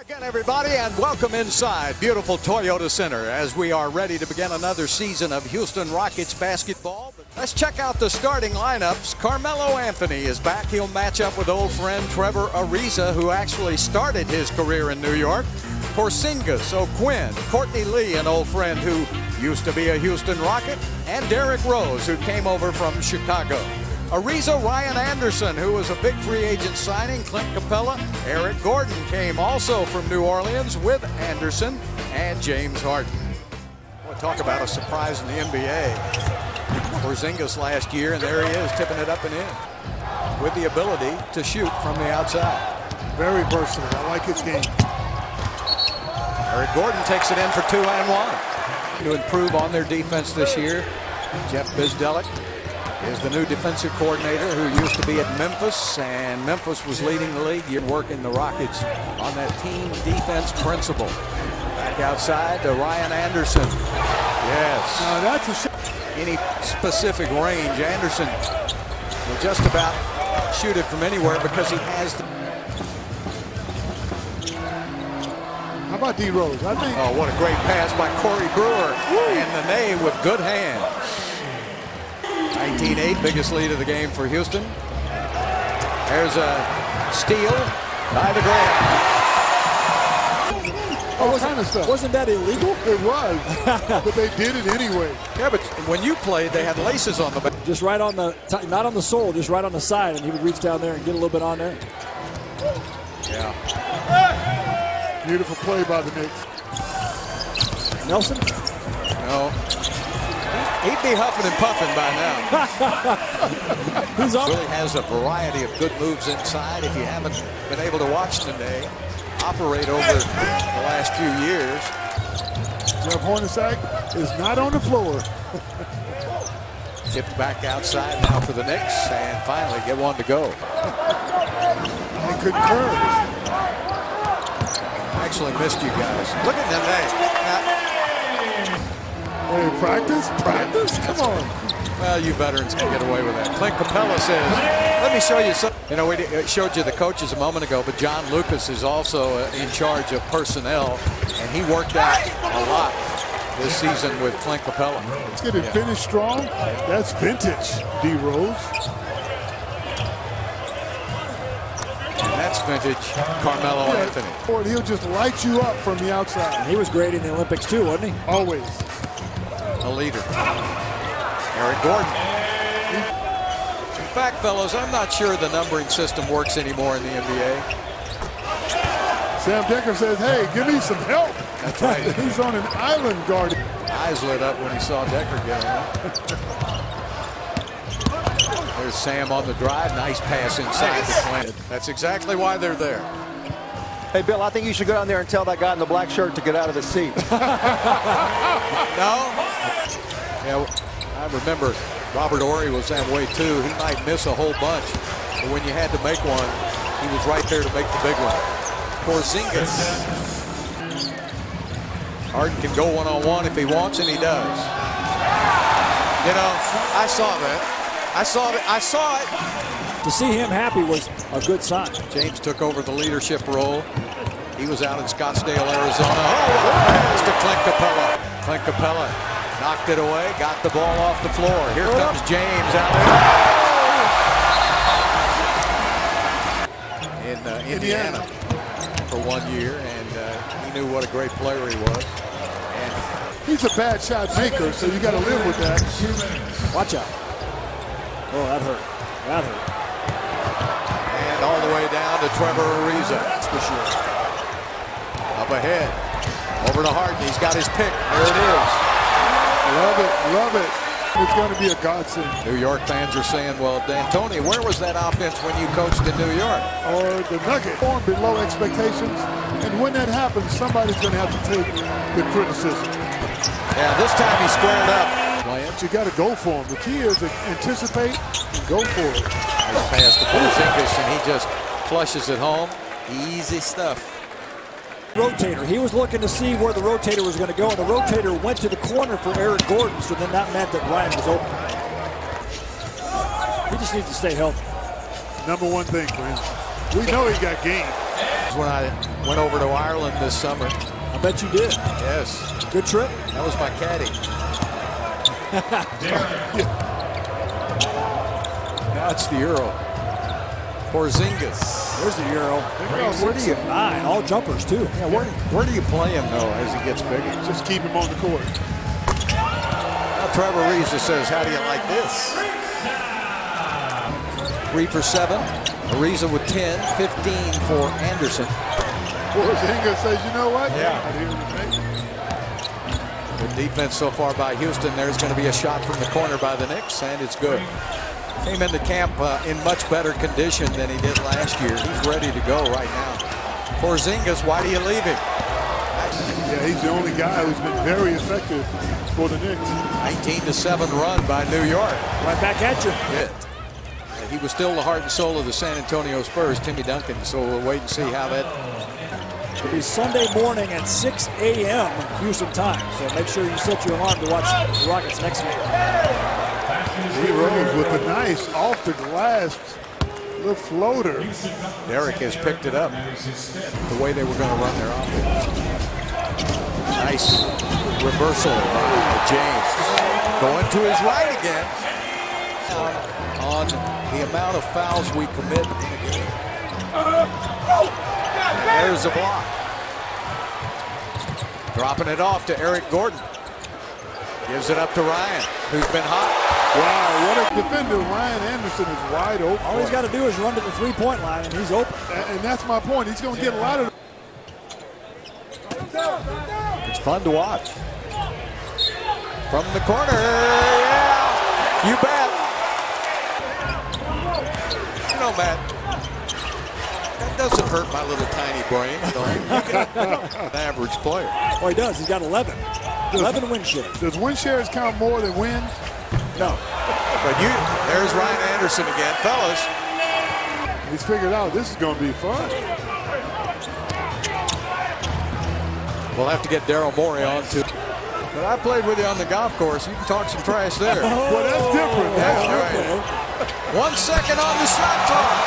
Again, everybody, and welcome inside beautiful Toyota Center as we are ready to begin another season of Houston Rockets basketball. But let's check out the starting lineups. Carmelo Anthony is back. He'll match up with old friend Trevor Ariza, who actually started his career in New York. Porzingis, O'Quinn, Courtney Lee, an old friend who used to be a Houston Rocket, and Derrick Rose, who came over from Chicago. Ariza, Ryan Anderson, who was a big free agent signing, Clint Capella. Eric Gordon came also from New Orleans with Anderson and James Harden. We'll talk about a surprise in the NBA. Porzingis last year, and there he is, tipping it up and in with the ability to shoot from the outside. Very versatile. I like his game. Eric Gordon takes it in for 2 and 1. To improve on their defense this year, Jeff Bizdelek is the new defensive coordinator who used to be at Memphis, and Memphis was leading the league. You're working the Rockets on that team defense principle. Back outside to Ryan Anderson. Yes. Now that's Any specific range, Anderson will just about shoot it from anywhere because he has the... How about D. Rose? I think. Oh, what a great pass by Corey Brewer. And the Ney with good hands. 19-8, biggest lead of the game for Houston. There's a steal by the Graham. All kind of stuff. Wasn't that illegal? It was, but they did it anyway. Yeah, but when you played, they had laces on the back. Just right on the, not on the sole, just right on the side, and he would reach down there and get a little bit on there. Yeah. Beautiful play by the Knicks. Nelson? No. He'd be huffing and puffing by now. He's up. Really has a variety of good moves inside. If you haven't been able to watch today, operate over the last few years. Jeff Hornacek is not on the floor. Tipped back outside now for the Knicks, and finally get one to go. He couldn't curve. I actually missed you guys. Look at them. Hey, Hey, practice? Come on. well, you veterans can get away with that. Clint Capella says, let me show you something. You know, we showed you the coaches a moment ago, but John Lucas is also in charge of personnel, and he worked out a lot this season with Clint Capella. Let's get it finished strong. That's vintage, D. Rose. And that's vintage Carmelo Anthony. Or he'll just light you up from the outside. He was great in the Olympics too, wasn't he? Always. A leader. Eric Gordon. In fact, fellows, I'm not sure the numbering system works anymore in the NBA. Sam Decker says, hey, give me some help. That's right. He's on an island guard. Eyes lit up when he saw Decker get on. There's Sam on the drive. Nice pass inside to Clint. That's exactly why they're there. Hey, Bill, I think you should go down there and tell that guy in the black shirt to get out of his seat. No? Yeah, I remember Robert Horry was that way too. He might miss a whole bunch, but when you had to make one, he was right there to make the big one. Porzingis. Harden can go one-on-one if he wants, and he does. You know, I saw that. I saw it. To see him happy was a good sign. James took over the leadership role. He was out in Scottsdale, Arizona. Oh, what a pass to Clint Capella. Clint Capella knocked it away, got the ball off the floor. Here comes James out there. In Indiana for 1 year, and he knew what a great player he was. And He's a bad shot maker, so you got to live with that. Watch out. Oh, that hurt. That hurt. And all the way down to Trevor Ariza. For sure. Up ahead. Over to Harden. He's got his pick. There it is. Love it, love it. It's going to be a godsend. New York fans are saying, well, D'Antoni, where was that offense when you coached in New York? Or the Nuggets form below expectations. And when that happens, somebody's going to have to take the criticism. Yeah, this time he squared up. But you got to go for him. The key is to anticipate and go for it. Nice pass to Porzingis, and he just flushes it home. Easy stuff. Rotator. He was looking to see where the rotator was going to go, and the rotator went to the corner for Eric Gordon, so then that meant that Ryan was open. He just needs to stay healthy. Number one thing for him. We know he got game. That's when I went over to Ireland this summer. I bet you did. Yes. Good trip. That was my caddy. Now it's the Euro. Porzingis. There's the Euro. Where do you 9, all jumpers too. Yeah, where do you play him though as he gets bigger? Just keep him on the court. Now Trevor Ariza says, "How do you like this?" 3 for 7. Ariza with 10, 15 for Anderson. Porzingis says, "You know what? Yeah. Good defense so far by Houston. There's going to be a shot from the corner by the Knicks, and it's good. Came into camp in much better condition than he did last year. He's ready to go right now. Porzingis, why do you leave him? Yeah, he's the only guy who's been very effective for the Knicks. 19-7 run by New York. Right back at you. Yeah. He was still the heart and soul of the San Antonio Spurs, Timmy Duncan, so we'll wait and see how that... It'll be Sunday morning at 6 a.m. Houston time, so make sure you set your alarm to watch the Rockets next game. He rose with a nice off-the-glass little floater. Derek has picked it up, the way they were going to run their offense. Nice reversal by James. Going to his right again. On the amount of fouls we commit in the game. There's a block. Dropping it off to Eric Gordon. Gives it up to Ryan, who's been hot. Wow, what a defender. Ryan Anderson is wide open. All he's got to do is run to the three-point line, and he's open. And that's my point. He's going to get a lot of... It's fun to watch. From the corner, yeah, you bet. You know, Matt, that doesn't hurt my little tiny brain. An average player. Well, he does. He's got 11. 11 win shares. Does win shares count more than wins? No. But there's Ryan Anderson again. Fellas. He's figured out this is going to be fun. We'll have to get Daryl Morey on too. But I played with you on the golf course. You can talk some trash there. Well, that's different. That's right. 1 second on the shot clock.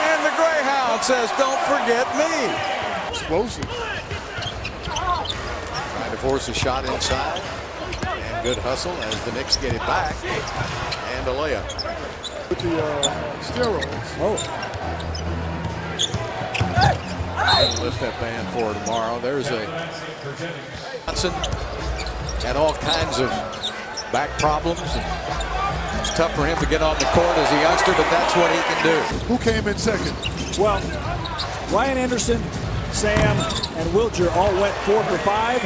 And the Greyhound says, "Don't forget me." Explosive. Trying to force a shot inside. And good hustle as the Knicks get it back. And a layup. With the steroids. Oh. I'll lift that band for tomorrow. There's a Johnson had all kinds of back problems. It's tough for him to get on the court as a youngster, but that's what he can do. Who came in second? Well, Ryan Anderson, Sam, and Wilcher all went 4 for 5.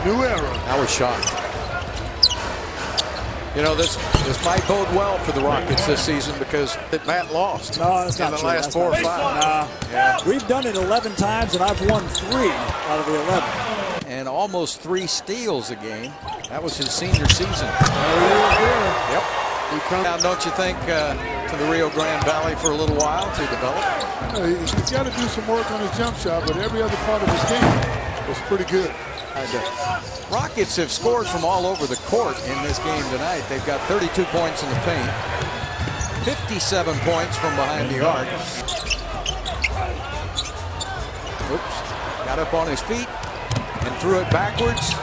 New era. I was shocked. You know, this might bode well for the Rockets this season because Matt lost No, that's not in the true. last That's 4 or not 5. true. Yeah. We've done it 11 times, and I've won 3 out of the 11. And almost 3 steals a game. That was his senior season. Yep. Now, don't you think to the Rio Grande Valley for a little while to develop? He's got to do some work on his jump shot, but every other part of his game was pretty good. Rockets have scored from all over the court in this game tonight. They've got 32 points in the paint, 57 points from behind the arc. Oops, got up on his feet and threw it backwards.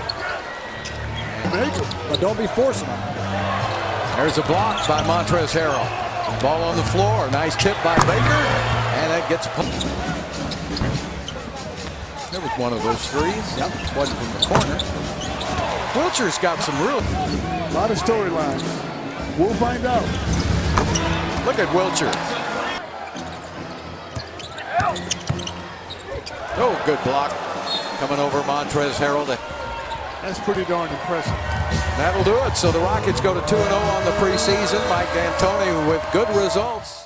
But don't be forcing him. There's a block by Montrezl Harrell. Ball on the floor, nice tip by Baker, and that gets pumped. There was one of those threes. Yep. Wasn't from the corner. Wilcher's got some real... A lot of storylines. We'll find out. Look at Wilcher. Oh, good block. Coming over Montrezl Harrell. That's pretty darn impressive. That'll do it. So the Rockets go to 2-0 on the preseason. Mike D'Antoni with good results.